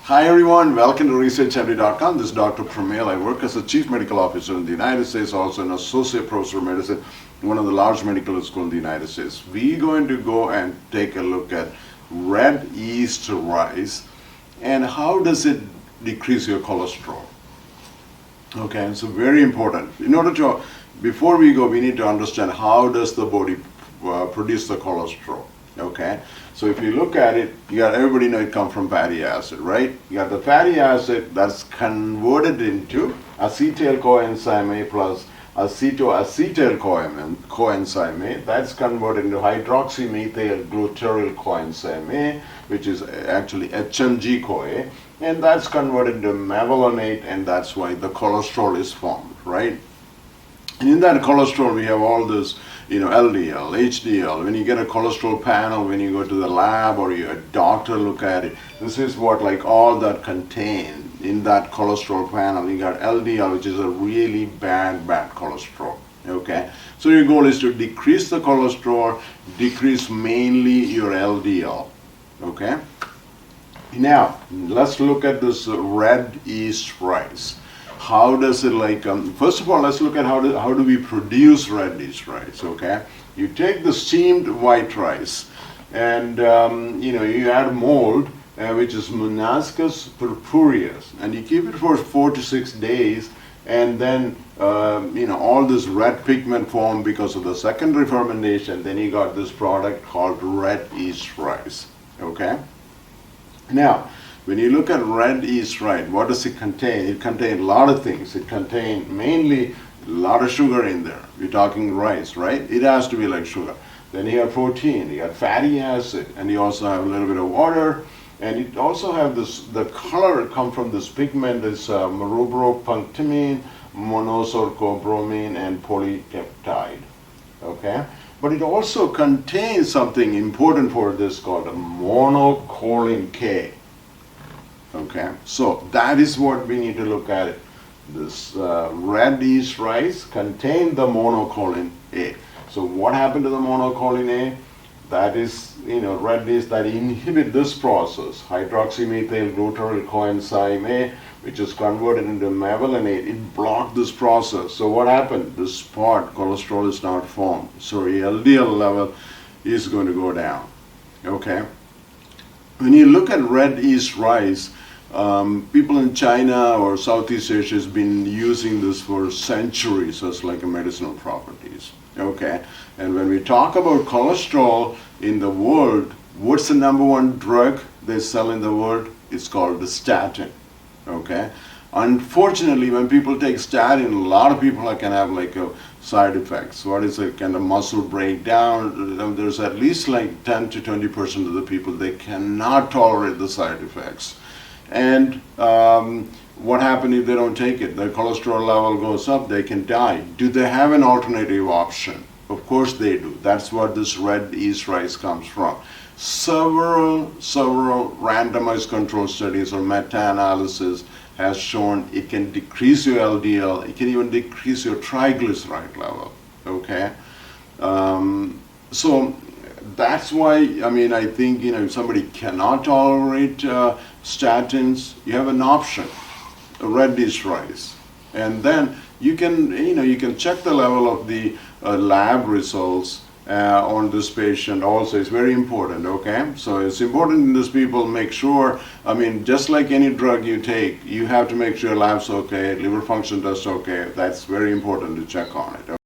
Hi everyone, welcome to ResearchMD.com. This is Dr. Pramil. I work as a Chief Medical Officer in the United States, also an Associate Professor of Medicine in one of the large medical schools in the United States. We're going to go and take a look at red yeast rice and how does it decrease your cholesterol. Okay, so very important. In order to, before we go, we need to understand how does the body produce the cholesterol. Okay, so if you look at it, you got, everybody know it comes from fatty acid, right? You got the fatty acid that's converted into acetyl coenzyme A plus acetoacetyl coenzyme A. That's converted into hydroxymethyl gluteryl coenzyme A, which is actually HMG-CoA, and that's converted into mevalonate, and that's why the cholesterol is formed, right? And in that cholesterol, we have all this, LDL, HDL. When you get a cholesterol panel, when you go to the lab or your doctor look at it, this is what like all that contained in that cholesterol panel. You got LDL, which is a really bad cholesterol. Okay, so your goal is to decrease the cholesterol, decrease mainly your LDL. Okay. Now let's look at this red yeast rice. How does it first of all, let's look at how do we produce red yeast rice, okay? You take the steamed white rice and, you add mold, which is Monascus purpureus, and you keep it for 4 to 6 days, and then, all this red pigment formed because of the secondary fermentation. Then you got this product called red yeast rice, okay? Now, when you look at red yeast rice, what does it contain? It contains a lot of things. It contains mainly a lot of sugar in there. We're talking rice, right? It has to be like sugar. Then you have protein, you have fatty acid, and you also have a little bit of water. And it also have this, the color come from this pigment is rubropunctamine, monosorcobromine, and polypeptide. Okay? But it also contains something important for this called a monocolin K. Okay, so that is what we need to look at it. This red yeast rice contains the monocolin A. So what happened to the monocolin A? That is, red yeast that inhibit this process, hydroxymethyl gluteryl coenzyme A, which is converted into mevalonate. It blocked this process. So what happened? This spot, cholesterol is not formed. So your LDL level is going to go down. Okay. When you look at red yeast rice, people in China or Southeast Asia has been using this for centuries as like a medicinal properties. Okay, and when we talk about cholesterol in the world, what's the number one drug they sell in the world? It's called the statin. Okay, unfortunately, when people take statin, a lot of people can have like a side effects. What is it? Kind of muscle breakdown. There's at least like 10 to 20% of the people, they cannot tolerate the side effects. And what happens if they don't take it? Their cholesterol level goes up, they can die. Do they have an alternative option? Of course they do. That's what this red yeast rice comes from. Several randomized control studies or meta-analysis has shown it can decrease your LDL, it can even decrease your triglyceride level, okay? So that's why, I think, if somebody cannot tolerate statins, you have an option, a red yeast rice. And then you can check the level of the lab results on this patient also. It's very important, okay? So it's important in these people, make sure, just like any drug you take, you have to make sure lab's okay, liver function test okay. That's very important to check on it.